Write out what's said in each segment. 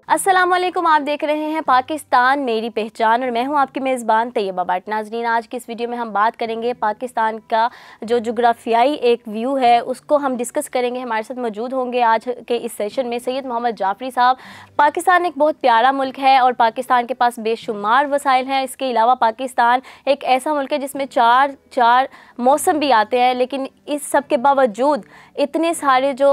अस्सलाम वालेकुम, आप देख रहे हैं पाकिस्तान मेरी पहचान और मैं हूं आपकी मेज़बान तैयबा भट्ट। नाज़रीन, आज की इस वीडियो में हम बात करेंगे पाकिस्तान का जो जोग्राफियाई एक व्यू है उसको हम डिस्कस करेंगे। हमारे साथ मौजूद होंगे आज के इस सेशन में सैयद मोहम्मद जाफरी साहब। पाकिस्तान एक बहुत प्यारा मुल्क है और पाकिस्तान के पास बेशुमार वसाइल हैं। इसके अलावा पाकिस्तान एक ऐसा मुल्क है जिसमें चार मौसम भी आते हैं, लेकिन इस सब के बावजूद इतने सारे जो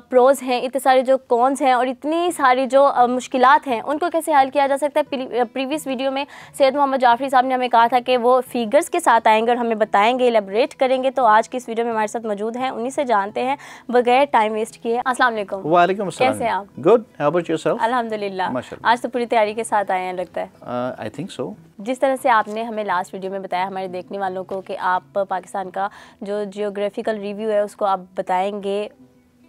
प्रोज हैं, इतने सारे जो कॉन्स हैं और इतनी सारी जो मुश्किलात हैं उनको कैसे हल किया जा सकता है। प्रीवियस वीडियो में सैयद मोहम्मद जाफरी साहब ने हमें कहा था कि वो फिगर्स के साथ आएंगे और हमें बताएंगे, एलेबरेट करेंगे। तो आज की इस वीडियो में हमारे साथ मौजूद हैं, उन्हीं से जानते हैं बगैर टाइम वेस्ट किए। अस्सलाम वालेकुम। वालेकुम अस्सलाम। कैसे हैं आप? Good, how about yourself? अल्हम्दुलिल्लाह। आज तो पूरी तैयारी के साथ आए हैं लगता है। I think so. जिस तरह से आपने हमें लास्ट वीडियो में बताया हमारे देखने वालों को कि आप पाकिस्तान का जो जियोग्राफिकल रिव्यू है उसको आप बताएंगे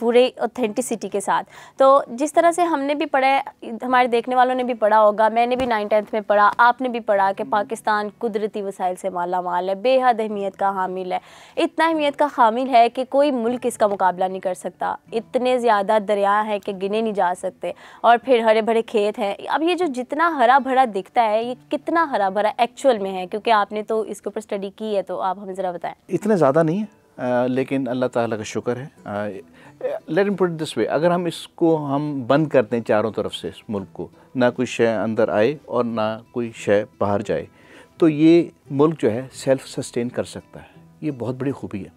पूरे ऑथेंटिसिटी के साथ। तो जिस तरह से हमने भी पढ़ा है, हमारे देखने वालों ने भी पढ़ा होगा, मैंने भी 9th-10th में पढ़ा, आपने भी पढ़ा कि पाकिस्तान कुदरती वसाइल से माला माल है, बेहद अहमियत का हामिल है। इतना अहमियत का हामिल है कि कोई मुल्क इसका मुकाबला नहीं कर सकता। इतने ज़्यादा दरिया हैं कि गिने नहीं जा सकते और फिर हरे भरे खेत हैं। अब ये जो जितना हरा भरा दिखता है ये कितना हरा भरा एक्चुअल में है, क्योंकि आपने तो इसके ऊपर स्टडी की है, तो आप हमें ज़रा बताएँ। इतने ज़्यादा नहीं है, लेकिन अल्लाह ताला का शुक्र है। Let me put it this way, अगर हम बंद करते हैं चारों तरफ से इस मुल्क को, ना कोई शय अंदर आए और ना कोई शय बाहर जाए, तो ये मुल्क जो है सेल्फ सस्टेन कर सकता है। ये बहुत बड़ी खूबी है।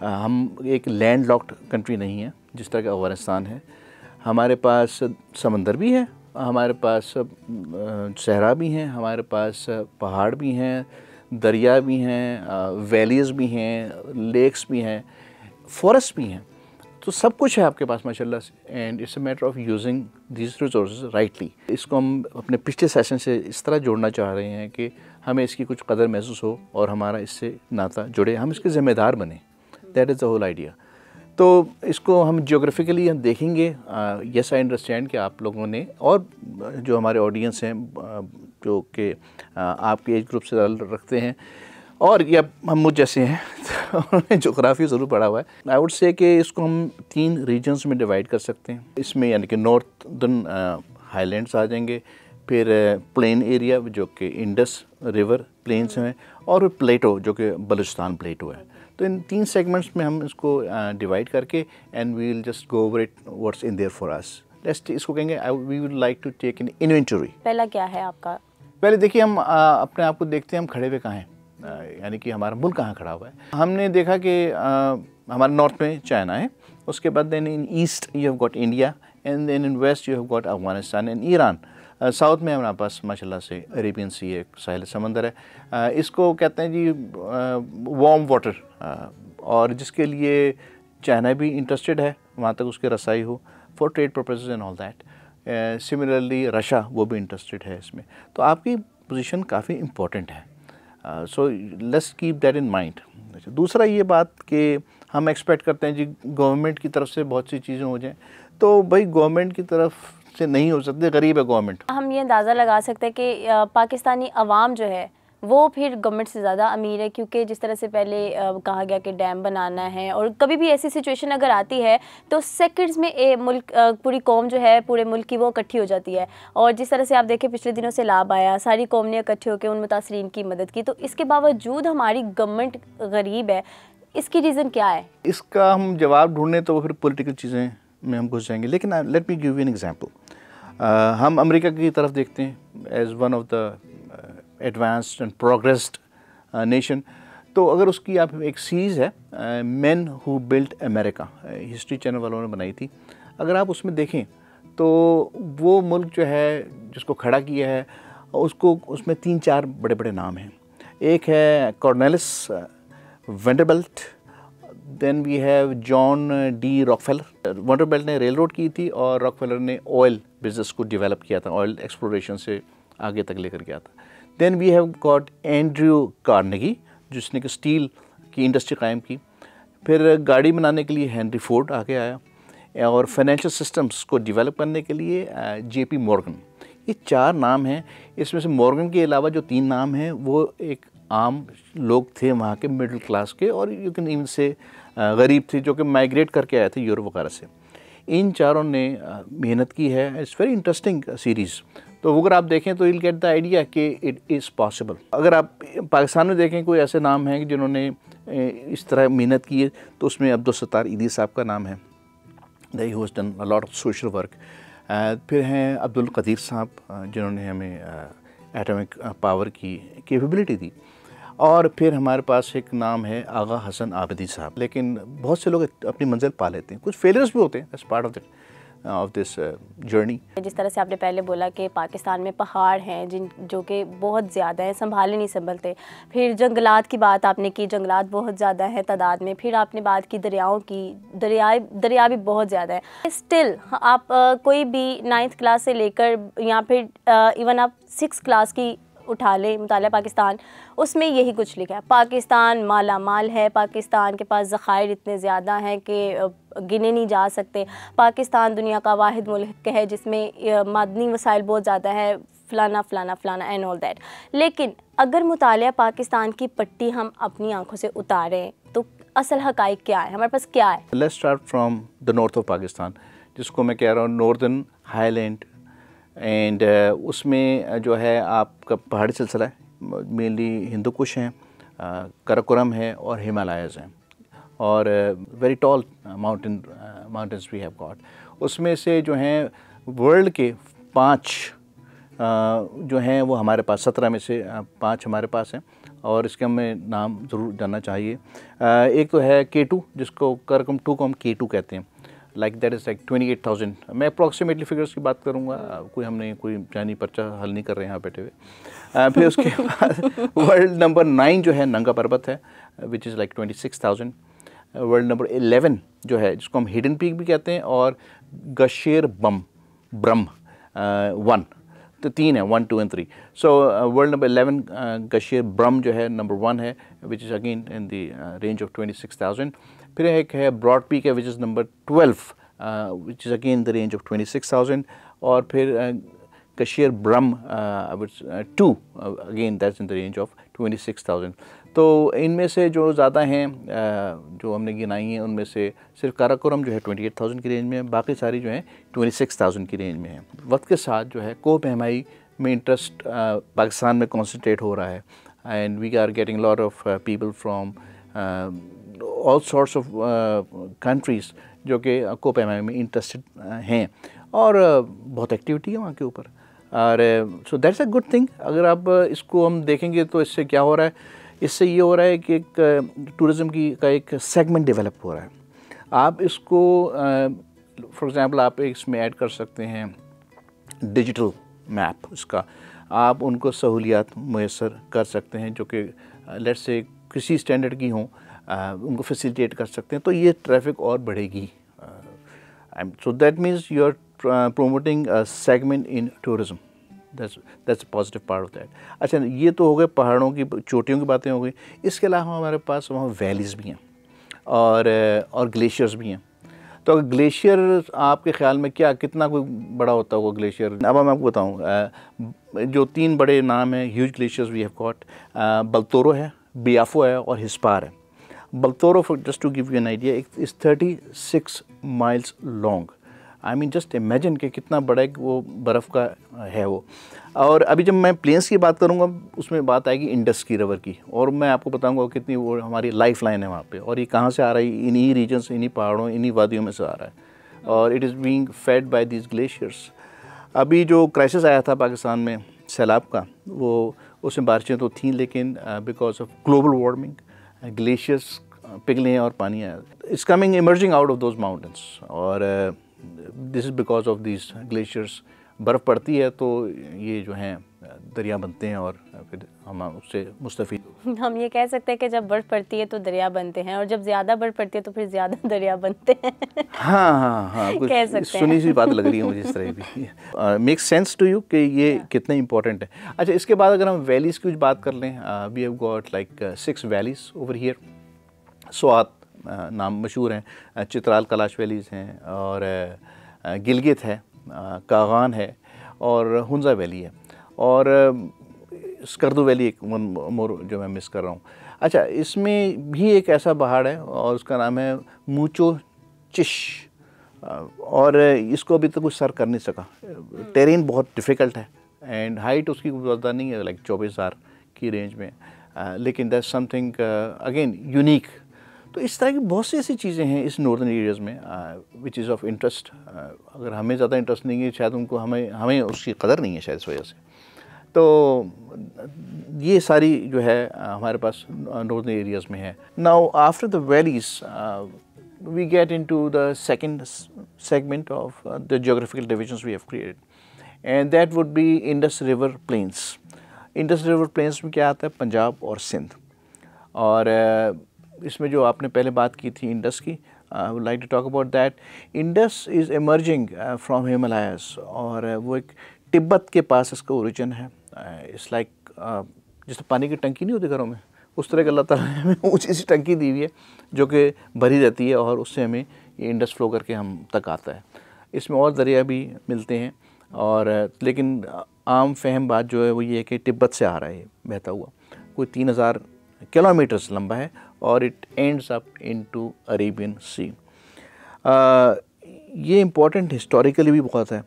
हम एक लैंड लॉक्ड कंट्री नहीं है जिस तरह का अफ़गानिस्तान है। हमारे पास समंदर भी है, हमारे पास सहरा भी हैं, हमारे पास पहाड़ भी हैं, दरिया भी हैं, वैलीज़ भी हैं, लेक्स भी हैं, फॉरेस्ट भी हैं। तो सब कुछ है आपके पास माशाल्लाह से। And it's a matter of using these resources rightly. इसको हम अपने पिछले सेशन से इस तरह जोड़ना चाह रहे हैं कि हमें इसकी कुछ कदर महसूस हो और हमारा इससे नाता जुड़े, हम इसके ज़िम्मेदार बने। That is the whole idea. तो इसको हम जियोग्राफिकली हम देखेंगे। यस, आई अंडरस्टैंड कि आप लोगों ने और जो हमारे ऑडियंस हैं जो कि आपके एज ग्रुप से रखते हैं और या हम मुझ जैसे हैं तो उन्होंने जोग्राफी ज़रूर पढ़ा हुआ है। आई वुड से कि इसको हम 3 रीजन्स में डिवाइड कर सकते हैं। इसमें यानी कि नॉर्थर्न हाईलैंड्स आ जाएंगे, फिर प्लेन एरिया जो कि इंडस रिवर प्लेन्स हैं, और प्लेटो जो कि बलूचिस्तान प्लेटो है। तो इन 3 सेगमेंट्स में हम इसको डिवाइड करके and we will just go over it what's in there for us. इसको कहेंगे we would like to take an inventory. पहला क्या है आपका? पहले देखिए, हम अपने आप को देखते हैं हम खड़े हुए कहाँ हैं, यानी कि हमारा मुल्क कहाँ खड़ा हुआ है। हमने देखा कि हमारे नॉर्थ में चाइना है, उसके बाद then in east you have got India, and then in west you have got Afghanistan and Iran. South में हमारे पास माशाल्लाह से अरेबियन सी एक साहिल समंदर है। इसको कहते हैं जी वार्म वाटर, और जिसके लिए चाइना भी इंटरेस्टेड है वहाँ तक उसकी रसाई हो for trade purposes and all that. Similarly Russia वो भी इंटरेस्टेड है इसमें। तो आपकी पोजीशन काफ़ी इम्पोर्टेंट है। So let's keep that in mind. दूसरा ये बात कि हम एक्सपेक्ट करते हैं जी गवर्नमेंट की तरफ से बहुत सी चीज़ें हो जाएं, तो भाई गवर्नमेंट की तरफ से नहीं हो सकते, गरीब है गवर्नमेंट। हम ये अंदाज़ा लगा सकते हैं कि पाकिस्तानी अवाम जो है वो फिर गवर्नमेंट से ज़्यादा अमीर है, क्योंकि जिस तरह से पहले कहा गया कि डैम बनाना है, और कभी भी ऐसी सिचुएशन अगर आती है तो सेकंड्स में मुल्क पूरी कौम जो है पूरे मुल्क की वो इकट्ठी हो जाती है। और जिस तरह से आप देखें पिछले दिनों से लाभ आया, सारी कौम ने इकट्ठे होकर उन मुतासरीन की मदद की। तो इसके बावजूद हमारी गवर्नमेंट गरीब है, इसकी रीज़न क्या है? इसका हम जवाब ढूंढने तो फिर पॉलिटिकल चीज़ें में हम घुस जाएंगे। लेकिन let me give you an example. हम अमेरिका की तरफ देखते हैं as one of the advanced and progressed nation. तो अगर उसकी आप एक सीरीज़ है man who built America, history channel वालों ने बनाई थी, अगर आप उसमें देखें तो वो मुल्क जो है जिसको खड़ा किया है उसको उसमें 3-4 बड़े बड़े नाम हैं। एक है Cornelius Vanderbilt, then we have John D Rockefeller. Vanderbilt ने रेल रोड की थी और रॉकफेलर ने ऑयल बिजनेस को डेवलप किया था, ऑयल एक्सप्लोरेशन से आगे तक लेकर गया था। Then we have got Andrew Carnegie जिसने कि स्टील की इंडस्ट्री कायम की। फिर गाड़ी बनाने के लिए हेनरी फोर्ड आगे आया, और फाइनेंशियल सिस्टम्स को डेवलप करने के लिए जेपी मॉर्गन। ये 4 नाम हैं। इसमें से मॉर्गन के अलावा जो 3 नाम हैं वो एक आम लोग थे वहाँ के मिडिल क्लास के, और यू कैन इवन से गरीब थे जो कि माइग्रेट करके आए थे यूरोप वगैरह से। इन चारों ने मेहनत की है। It's very interesting series. तो अगर आप देखें तो विल गेट द आइडिया कि इट इज़ पॉसिबल। अगर आप पाकिस्तान में देखें कोई ऐसे नाम हैं जिन्होंने इस तरह मेहनत की है, तो उसमें अब्दुल सत्तार ईदी साहब का नाम है, he has done a lot of social work. फिर हैं अब्दुल कदीर साहब जिन्होंने हमें एटॉमिक पावर की कैपेबिलिटी दी। और फिर हमारे पास एक नाम है आगा हसन आबिदी साहब। लेकिन बहुत से लोग अपनी मंजिल पा लेते हैं, कुछ फेलियर्स भी होते हैं as part of this journey. जिस तरह से आपने पहले बोला कि पाकिस्तान में पहाड़ हैं जो कि बहुत ज़्यादा हैं, संभाले नहीं संभलते। फिर जंगलात की बात आपने की, जंगलात बहुत ज़्यादा हैं तादाद में। फिर आपने बात की दरियाओं की, दरिया भी बहुत ज़्यादा है। स्टिल आप कोई भी 9th क्लास से लेकर या फिर इवन आप 6th क्लास की उठा लें मुताला पाकिस्तान, उसमें यही कुछ लिखा है, पाकिस्तान माला माल है, पाकिस्तान के पास ज़खायर इतने ज़्यादा हैं कि गिने नहीं जा सकते, पाकिस्तान दुनिया का वाहिद मुल्क है जिसमें मादनी वसाइल बहुत ज़्यादा है, फ़लाना फ़लाना फ़लाना एंड ऑल दैट। लेकिन अगर मुताला पाकिस्तान की पट्टी हम अपनी आँखों से उतारें तो असल हक़ाइक़ क्या है, हमारे पास क्या है? Let's start from the north of Pakistan, जिसको मैं कह रहा हूँ नॉर्दर्न हाईलैंड। एंड उसमें जो है आपका पहाड़ी सिलसिला है, मेनली हिंदू कुश हैं, कराकोरम है और हिमालयाज़ हैं, और very tall mountains we have got. उसमें से जो हैं वर्ल्ड के 5 जो हैं वो हमारे पास, 17 में से 5 हमारे पास हैं, और इसके हमें नाम ज़रूर जानना चाहिए। एक तो है K2, जिसको कराकोरम 2 को हम K2 कहते हैं, लाइक दैट इज़ लाइक 28,000। मैं अप्रॉक्सीमेटली फिगर्स की बात करूँगा, कोई जानी पर्चा हल नहीं कर रहे हैं यहाँ बैठे हुए। फिर उसके बाद वर्ल्ड नंबर 9 जो है नंगा पर्वत है, which is like 26,000। World number 11 जो है, जिसको हम हिडन पीक भी कहते हैं, और गशेर ब्रह्म 1, तो 3 है, 1, 2 एंड 3। सो वर्ल्ड नंबर 11 गशेर ब्रह्म जो है नंबर 1 है, which is again in the range of 26,000। फिर एक है ब्रॉड पीक है, which is number 12, which is again the range of 26,000। और फिर गशेर ब्रह्म 2, again that's in the range of 26,000। तो इनमें से जो ज़्यादा हैं जो हमने गिनाई हैं, उनमें से सिर्फ काराकोरम जो है 28,000 की रेंज में है, बाकी सारी जो है 26,000 की रेंज में है। वक्त के साथ जो है कोह पहमाई में इंटरेस्ट पाकिस्तान में कॉन्सेंट्रेट हो रहा है, and we are getting lot of people from all sorts of countries जो कि कोह पहमाई में इंटरेस्टेड हैं, और बहुत एक्टिविटी है वहाँ के ऊपर। और so that's a good thing. अगर आप इसको हम देखेंगे तो इससे क्या हो रहा है, इससे ये हो रहा है कि एक टूरिज़म का एक सेगमेंट डेवलप हो रहा है। आप इसको फॉर एग्ज़ाम्पल आप इसमें ऐड कर सकते हैं डिजिटल मैप, इसका आप उनको सहूलियात मुयसर कर सकते हैं जो कि लेट्स से किसी स्टैंडर्ड की हों, उनको फैसिलिटेट कर सकते हैं, तो ये ट्रैफिक और बढ़ेगी। So that means you are promoting a segment in tourism. That's a positive part of that. अच्छा, ये तो हो गए पहाड़ों की, चोटियों की बातें हो गई। इसके अलावा हमारे पास वहाँ वैलीज़ भी हैं और ग्लेशियर्स भी हैं। तो ग्लेशियर आपके ख़्याल में कितना कोई बड़ा होता होगा ग्लेशियर? अब मैं आपको बताऊँ, जो 3 बड़े नाम हैं huge glaciers we have got, Baltoro है, बियाफो है और हिस्पार है। Baltoro, for just to give you an idea, is 36 miles long. I mean just imagine कि कितना बड़ा एक वो बर्फ़ का है वो। और अभी जब मैं प्लेन्स की बात करूँगा, उसमें बात आएगी इंडस की रिवर की, और मैं आपको बताऊँगा कितनी वो हमारी लाइफ लाइन है वहाँ पे, और ये कहाँ से आ रहा है, इन्हीं रीजन से, इन्हीं पहाड़ों, इन्हीं वादियों में से आ रहा है, और it is being fed by these glaciers. अभी जो क्राइसिस आया था पाकिस्तान में सैलाब का, वो उसमें बारिशें तो थीं, लेकिन because of global warming glaciers पिघले हैं और पानी आया, it's coming emerging out of those mountains, और this is because of this glaciers. बर्फ़ पड़ती है तो ये जो हैं दरिया बनते हैं, और फिर हम उससे मुस्तफ़ीद। हम ये कह सकते हैं कि जब बर्फ़ पड़ती है तो दरिया बनते हैं, और जब ज़्यादा बर्फ़ पड़ती है तो फिर ज़्यादा दरिया बनते हैं। हाँ, कुछ कह सकते हैं। सुनी सी बात लग रही है मुझे इस तरह भी। मेक सेंस टू यू कि ये कितना इंपॉर्टेंट है। अच्छा, इसके बाद अगर हम वैलीज़ की कुछ बात कर लें, we have got like 6 valleys over here. Swat नाम मशहूर हैं, चित्राल कलाश वैलीज़ हैं, और गिलगित है, कागान है, और हुंजा वैली है, और स्कर्दू वैली एक मोर जो मैं मिस कर रहा हूँ। अच्छा, इसमें भी एक ऐसा पहाड़ है और उसका नाम है मूचो चिश, और इसको अभी तक कुछ सर कर नहीं सका। टेरेन बहुत डिफ़िकल्ट है एंड हाइट उसकी ज़्यादा नहीं है, लाइक 24,000 की रेंज में, लेकिन दैट्स समथिंग अगेन यूनिक। तो इस तरह की बहुत सी ऐसी चीज़ें हैं इस नॉर्दर्न एरियाज़ में विच इज़ ऑफ इंटरेस्ट। अगर हमें ज़्यादा इंटरेस्ट नहीं है शायद उनको, हमें उसकी कदर नहीं है शायद इस वजह से। तो ये सारी जो है हमारे पास नॉर्दर्न एरियाज़ में है। Now after the valleys we get into the second segment of the geographical divisions we have created, and that would be Indus River Plains. Indus River Plains में क्या आता है? पंजाब और सिंध। और इसमें जो आपने पहले बात की थी इंडस की, I would like to talk about that. Indus is emerging from Himalayas, और वो एक तिब्बत के पास इसका ओरिजिन है। इट्स लाइक जिस पानी की टंकी नहीं होती घरों में, उस तरह का अल्लाह ताला ने हमें ऊँची सी टंकी दी हुई है जो कि भरी रहती है, और उससे हमें ये इंडस फ्लो करके हम तक आता है। इसमें और दरिया भी मिलते हैं, और लेकिन आम फहम बात जो है वो ये है कि तिब्बत से आ रहा है बहता हुआ, कोई 3000 किलोमीटर्स लंबा है, और it ends up into Arabian sea. ये इम्पोर्टेंट हिस्टोरिकली भी बहुत है।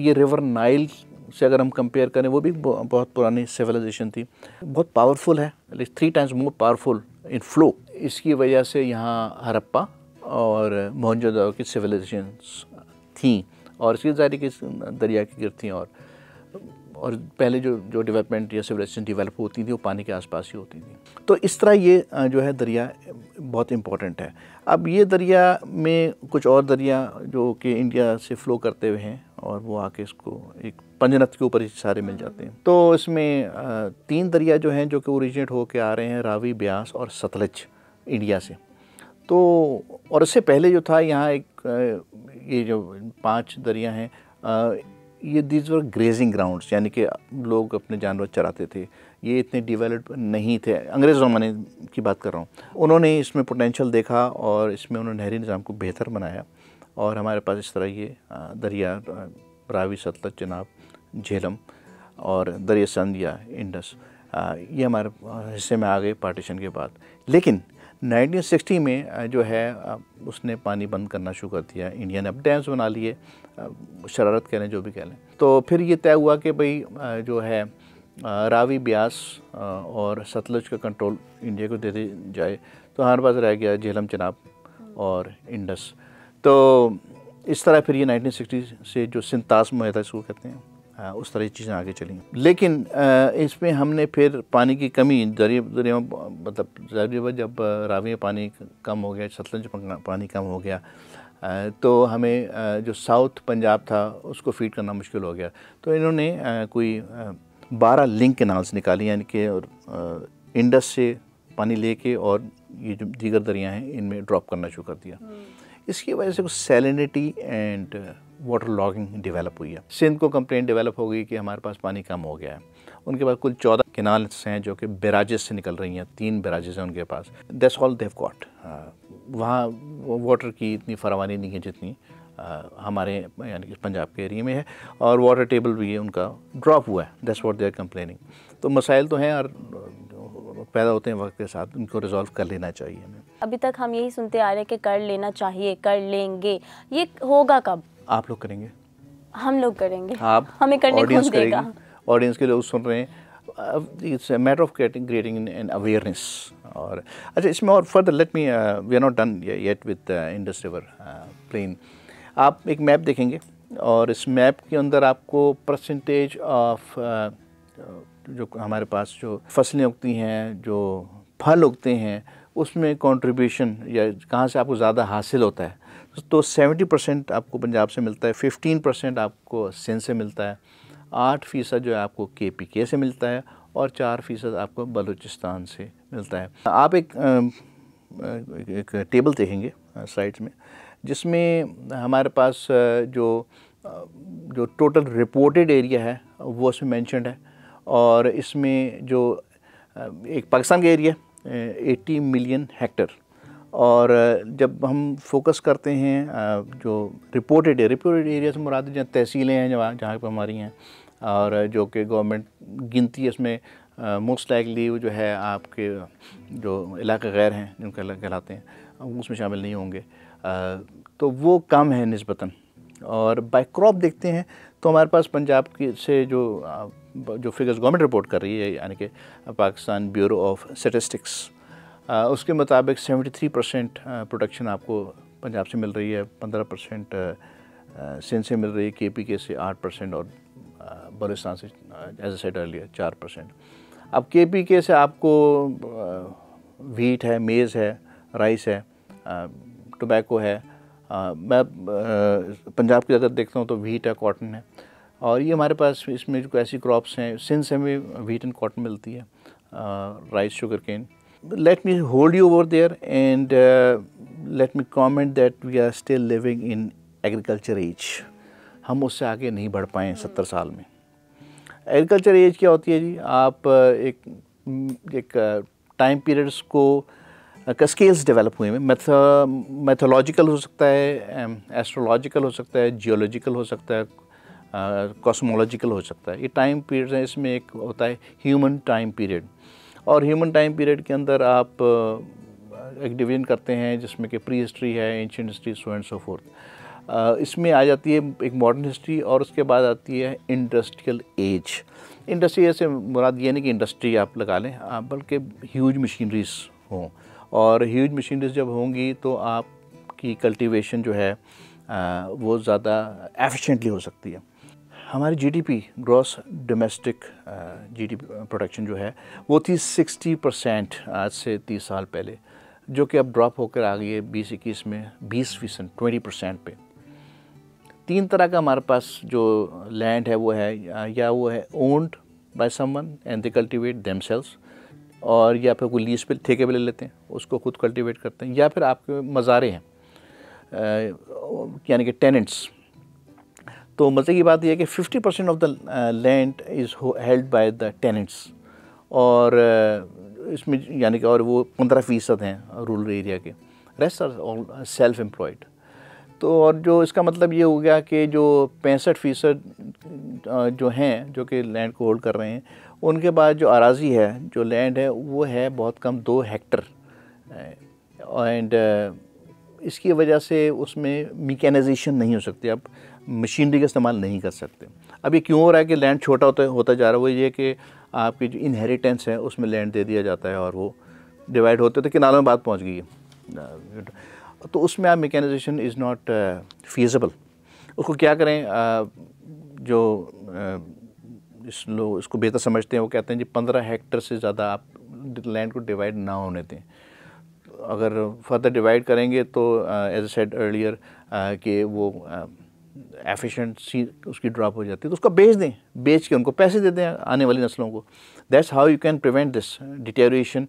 ये रिवर नाइल से अगर हम कंपेयर करें, वो भी बहुत पुरानी सिविलाइजेशन थी, बहुत पावरफुल है, like 3 times more powerful in flow. इसकी वजह से यहाँ हड़प्पा और मोहनजोदड़ो की सिविलाइजेशंस थी, और इसकी ज़ाहिर कि दरिया की गिरती, और पहले जो डेवलपमेंट या सिविलाइजेशन डेवलप होती थी वो पानी के आसपास ही होती थी। तो इस तरह ये जो है दरिया बहुत इम्पोर्टेंट है। अब ये दरिया में कुछ और दरिया जो कि इंडिया से फ़्लो करते हुए हैं, और वो आके इसको एक पंजनत के ऊपर ही सारे मिल जाते हैं। तो इसमें 3 दरिया जो हैं जो कि ओरिजिनेट होके आ रहे हैं, रावी, ब्यास और सतलज इंडिया से। तो और इससे पहले जो था यहाँ एक ये जो 5 दरिया हैं, ये दीज वर ग्रेजिंग ग्राउंड्स, यानी कि लोग अपने जानवर चराते थे। ये इतने डेवलप नहीं थे, अंग्रेज़ ज़माने की बात कर रहा हूँ। उन्होंने इसमें पोटेंशियल देखा और इसमें उन्होंने नहरी निज़ाम को बेहतर बनाया, और हमारे पास इस तरह ये दरिया रावी, सतलज, चेनाब, झेलम और दरिया सिंध या इंडस ये हमारे हिस्से में आ गए पार्टीशन के बाद। लेकिन 1960 में जो है उसने पानी बंद करना शुरू कर दिया इंडिया ने। अब डैम्स बना लिए, शरारत कह लें, जो भी कह लें। तो फिर ये तय हुआ कि भाई जो है रावी, ब्यास और सतलज का कंट्रोल इंडिया को दे दी जाए। तो हमारे पास रह गया झेलम, चेनाब और इंडस। तो इस तरह फिर ये 1960 से जो सिंतास मुआहदा इसको कहते हैं, उस तरह की चीज़ें आगे चली। लेकिन इसमें हमने फिर पानी की कमी दरिया मतलब जब रावी में पानी कम हो गया, सतलज में पानी कम हो गया, तो हमें जो साउथ पंजाब था उसको फीड करना मुश्किल हो गया। तो इन्होंने कोई 12 लिंक कैनाल्स निकाली, यानी कि इंडस से पानी लेके और ये जो दीगर दरिया हैं इनमें ड्रॉप करना शुरू कर दिया। इसकी वजह से कुछ salinity and water logging develop हुई है। सिंध को कंप्लेंट डेवलप हो गई कि हमारे पास पानी कम हो गया है। उनके पास कुल 14 कैनाल्स हैं जो कि बैराजेस से निकल रही हैं, 3 बैराजेस हैं उनके पास। That's all they have got. वहाँ वाटर की इतनी फरावानी नहीं है जितनी हमारे यानी कि पंजाब के एरिया में है, और वाटर टेबल भी उनका ड्रॉप हुआ है। That's what they are complaining. तो मसाइल तो हैं और पैदा होते हैं वक्त के साथ, उनको रिजॉल्व कर लेना चाहिए हमें। अभी तक हम यही सुनते आ रहे हैं कि कर लेना चाहिए, कर लेंगे, ये होगा कब? आप लोग करेंगे, हम लोग करेंगे, आप हमें करने कौन देगा? ऑडियंस के लोग सुन रहे हैं। It's a matter of creating an awareness. और अच्छा, इसमें और further let me we are not done yet with Indus river plain. आप एक मैप देखेंगे और इस मैप के अंदर आपको परसेंटेज ऑफ जो हमारे पास जो फसलें उगती हैं, जो फल उगते हैं, उसमें कंट्रीब्यूशन या कहाँ से आपको ज़्यादा हासिल होता है, तो 70% आपको पंजाब से मिलता है, 15% आपको सिंध से मिलता है, 8% जो है आपको KPK से मिलता है, और 4% आपको बलूचिस्तान से मिलता है। आप एक टेबल देखेंगे स्लाइड्स में, जिसमें हमारे पास जो टोटल रिपोर्टेड एरिया है वो उसमें मेंशन्ड है, और इसमें जो एक पाकिस्तान का एरिया 80 मिलियन हेक्टर, और जब हम फोकस करते हैं जो रिपोर्टेड एरिया से मुराद जहाँ तहसीलें हैं जहाँ पर हमारी हैं, और जो कि गवर्नमेंट गिनती है, इसमें मोस्ट लाइकली जो है आपके जो इलाके गैर हैं जिनको कहलाते हैं, उसमें शामिल नहीं होंगे, तो वो कम है निस्बतन। और बाय क्रॉप देखते हैं तो हमारे पास पंजाब की से जो फिगर्स गवर्नमेंट रिपोर्ट कर रही है, यानी कि पाकिस्तान ब्यूरो ऑफ स्टैटिस्टिक्स, उसके मुताबिक 73% प्रोडक्शन आपको पंजाब से मिल रही है, 15% सिंध से मिल रही है, KPK से 8% और बलूचिस्तान से एज ए सेड अर्लियर 4%। अब KPK से आपको वीट है, मेज़ है, राइस है, टोबैको है। मैं पंजाब की अगर देखता हूँ तो वीट है, कॉटन है, और ये हमारे पास इसमें जो ऐसी क्रॉप्स हैं, सिंध से हमें वीट एंड कॉटन मिलती है, rice, sugarcane. Let me hold you over there and let me comment that we are still living in agriculture age. हम उससे आगे नहीं बढ़ पाए 70 साल में। एग्रीकल्चर एज क्या होती है जी? आप एक टाइम पीरियड्स को का स्केल्स डेवलप हुए हैं, मैथोलॉजिकल हो सकता है, एस्ट्रोलॉजिकल हो सकता है, जियोलॉजिकल हो सकता है, कॉस्मोलॉजिकल हो सकता है। ये टाइम पीरियड्स हैं। इसमें एक होता है ह्यूमन टाइम पीरियड, और ह्यूमन टाइम पीरियड के अंदर आप एक डिवीजन करते हैं जिसमें कि प्री हिस्ट्री है, ancient history, so and so fourth. इसमें आ जाती है एक मॉडर्न हिस्ट्री, और उसके बाद आती है इंडस्ट्रियल एज। इंडस्ट्री से मुराद ये नहीं कि इंडस्ट्री आप लगा लें, बल्कि ह्यूज मशीनरीज हों, और ह्यूज मशीनरीज जब होंगी तो आपकी कल्टीवेशन जो है वो ज़्यादा एफिशिएंटली हो सकती है। हमारी GDP, gross domestic GDP production जो है वो थी 60% आज से 30 साल पहले, जो कि अब ड्रॉप होकर आ गई है 20-21 में 20%, 20% पे। 3 तरह का हमारे पास जो लैंड है वो है, या वो है owned by someone and they cultivate themselves, और या फिर कोई लीज पे ठेके पे ले लेते हैं, उसको खुद कल्टीवेट करते हैं, या फिर आपके मज़ारे हैं, यानी कि टेनेंट्स। तो मज़े की बात यह है कि 50% of the land is held by the tenants, और इसमें यानी कि और वो 15% हैं रूरल एरिया के, rest are all self employed. तो और जो इसका मतलब ये हो गया कि जो 65% जो हैं जो कि लैंड को होल्ड कर रहे हैं, उनके बाद जो अराज़ी है, जो लैंड है, वो है बहुत कम 2 हेक्टर, एंड इसकी वजह से उसमें मैकेनाइजेशन नहीं हो सकती, आप मशीनरी का इस्तेमाल नहीं कर सकते। अब ये क्यों हो रहा है कि लैंड छोटा होता जा रहा है? वो ये कि आपकी जो इनहेरिटेंस है उसमें लैंड दे दिया जाता है, और वो डिवाइड होते तो किनारों में बात पहुंच गई है, तो उसमें आप मैकेनाइजेशन इज़ नॉट फीजिबल। उसको क्या करें? जो इसको बेहतर समझते हैं वो कहते हैं जी 15 हेक्टर से ज़्यादा आप लैंड को डिवाइड ना होने दें। अगर फर्दर डिवाइड करेंगे तो एज ए सेड अर्लियर कि वो एफिशिएंसी उसकी ड्रॉप हो जाती है, तो उसको बेच के उनको पैसे दे दें आने वाली नस्लों को। That's how you can prevent this deterioration.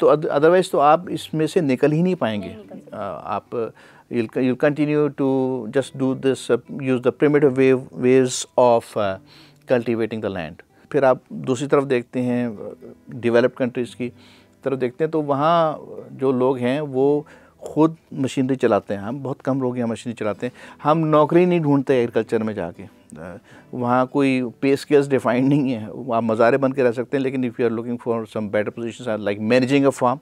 तो अदरवाइज़ तो आप इसमें से निकल ही नहीं पाएंगे। आप you'll continue to just do this, use the primitive ways of cultivating the land। फिर आप दूसरी तरफ देखते हैं, डेवलप्ड कंट्रीज़ की तरफ देखते हैं, तो वहाँ जो लोग हैं वो खुद मशीनरी चलाते हैं। हम बहुत कम लोग यहाँ मशीनरी चलाते हैं। हम नौकरी नहीं ढूंढते एग्रीकल्चर में जाके, वहाँ कोई पे स्केल्स डिफाइंड नहीं है, आप मज़ारे बन के रह सकते हैं, लेकिन if you are looking for some better positions like managing a farm,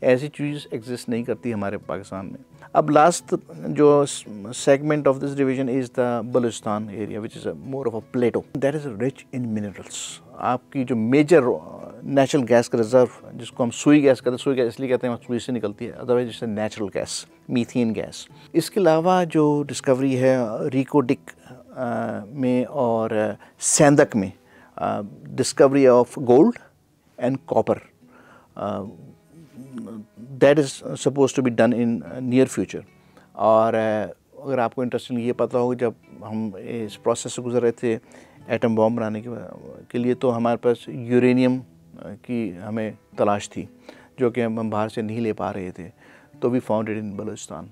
ऐसी चीज़ एग्जिस्ट नहीं करती हमारे पाकिस्तान में। अब लास्ट जो segment of this division is the Balochistan area which is more of a plateau that is rich in minerals. आपकी जो मेजर नेचुरल गैस का रिजर्व, जिसको हम सुई गैस कहते हैं, सुई गैस इसलिए कहते हैं सुई से निकलती है, otherwise it's natural gas, methane gas. इसके अलावा जो डिस्कवरी है रिकोडिक में और सेंदक में, discovery of gold and copper, that is suppose to be done in near future. और अगर आपको इंटरेस्टिंग ये पता होगा, जब हम इस प्रोसेस से गुजर रहे थे एटम बॉम्ब बनाने के लिए, तो हमारे पास यूरेनियम की हमें तलाश थी, जो कि हम बाहर से नहीं ले पा रहे थे, तो we found it in Balochistan.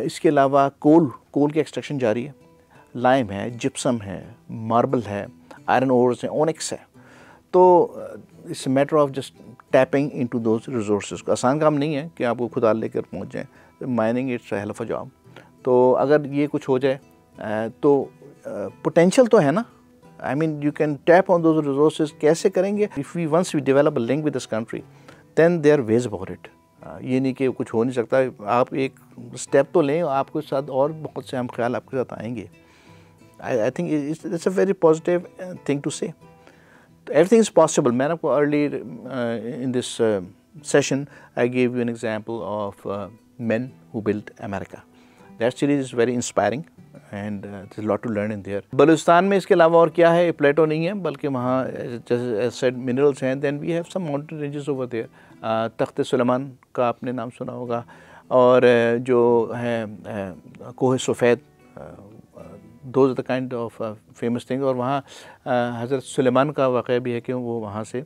इसके अलावा कोल की एक्सट्रैक्शन जारी है, लाइम है, जिप्सम है, मार्बल है, आयरन ओर्स है, ओनिक्स है। तो it's matter of just tapping into those resources. आसान काम नहीं है कि आपको खुदा लेकर पहुंच जाए, mining it's hell of a job. तो अगर ये कुछ हो जाए तो पोटेंशियल तो है ना, I mean you can tap on those resources. कैसे करेंगे? If we once we develop a link with this country, then there ways about it. ये नहीं कि कुछ हो नहीं सकता, आप एक स्टेप तो लें, आपके साथ और बहुत से हम ख्याल आपके साथ आएंगे। I think it's a very positive thing to say. Everything is possible. मैंने आपको earlier in this session I gave you an example of men who built America. That series is very inspiring and there's a lot to learn in there. Balochistan में इसके अलावा और क्या है, प्लेटो नहीं है बल्कि वहाँ जैसे said मिनरल्स हैं। then we have some mountain ranges over there. तख्त सुलेमान का आपने नाम सुना होगा, और जो है कोह सफ़ेद, those are the kind of famous things। और वहाँ हज़रत सुलेमान का वाक़या भी है कि वो वहाँ से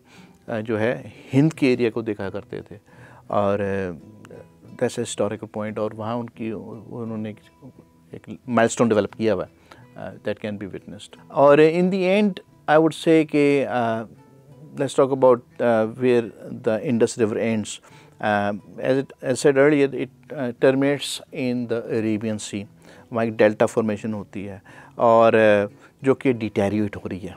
जो है हिंद के एरिया को देखा करते थे, और दैट्स हिस्टोरिकल पॉइंट। और वहाँ उन्होंने एक माइलस्टोन डेवलप किया हुआ है दैट कैन बी विटनेस्ड। और in the end I would say कि let's talk about where the Indus river ends. as said earlier, it terminates in the Arabian Sea। वहाँ एक डेल्टा फॉर्मेशन होती है, और जो कि डिटेरिएट हो रही है,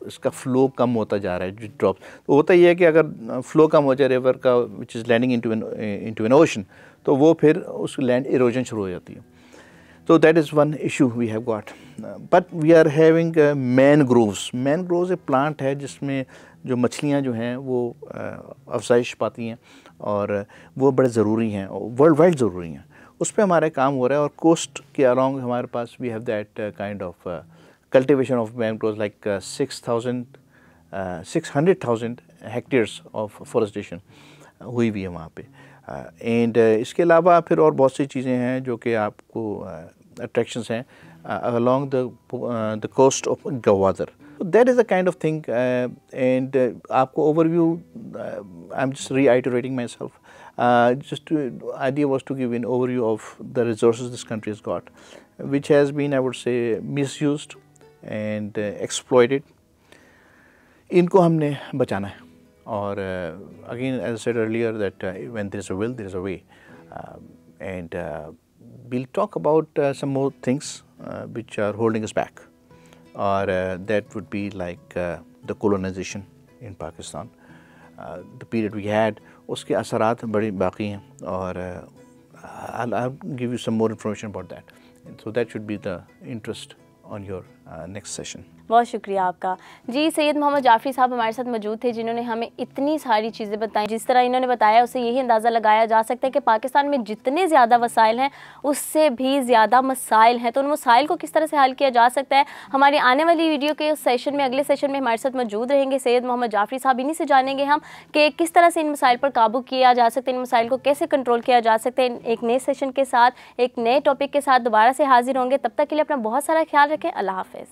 इसका फ़्लो कम होता जा रहा है, जो ड्रॉप। तो होता ही है कि अगर फ़्लो कम हो जाए रिवर का, which is landing into an ocean, तो वो फिर उस लैंड इरोजन शुरू हो जाती है। So that is one issue we have got, but we are having mangroves। mangroves एक plant है जिसमें जो मछलियाँ जो हैं वो अफजाइश पाती हैं, और वो बड़े ज़रूरी हैं, वर्ल्ड वाइड ज़रूरी हैं। उस पर हमारा काम हो रहा है, और कोस्ट के अलॉन्ग हमारे पास we have that kind of cultivation of mangroves, like 600,000 hectares of forestation हुई भी है वहाँ पे। एंड इसके अलावा फिर और बहुत सी चीज़ें हैं जो कि आपको अट्रैक्शंस हैं along the coast of Gwadar. That is a kind of thing. And आपको overview, I am just reiterating my self, just idea was to give an overview of the resources this country has got, which has been, I would say, misused and exploited. इनको हमने बचाना है, और again, as I said earlier, that when there is a will, there is a way, and we'll talk about some more things which are holding us back, or that would be like the colonization in Pakistan, the period we had, उसके असरात बड़ी बाकी हैं, और I'll give you some more information about that, and so that should be the interest on your next session. बहुत शुक्रिया आपका जी। सैयद मोहम्मद जाफ़री साहब हमारे साथ मौजूद थे, जिन्होंने हमें इतनी सारी चीज़ें बताई। जिस तरह इन्होंने बताया उससे यही अंदाज़ा लगाया जा सकता है कि पाकिस्तान में जितने ज़्यादा वसाइल हैं उससे भी ज़्यादा मसाइल हैं, तो उन मसाइल को किस तरह से हल किया जा सकता है। हमारी आने वाली वीडियो के सेशन में, अगले सेशन में हमारे साथ मौजूद रहेंगे सैयद मोहम्मद जाफ़री साहब। इन्हीं से जानेंगे हम कि किस तरह से इन मसाइल पर काबू किया जा सकता है, इन मसाइल को कैसे कंट्रोल किया जा सकता है। एक नए सेशन के साथ, एक नए टॉपिक के साथ दोबारा से हाजिर होंगे। तब तक के लिए अपना बहुत सारा ख्याल रखें। अल्लाह हाफ़िज़।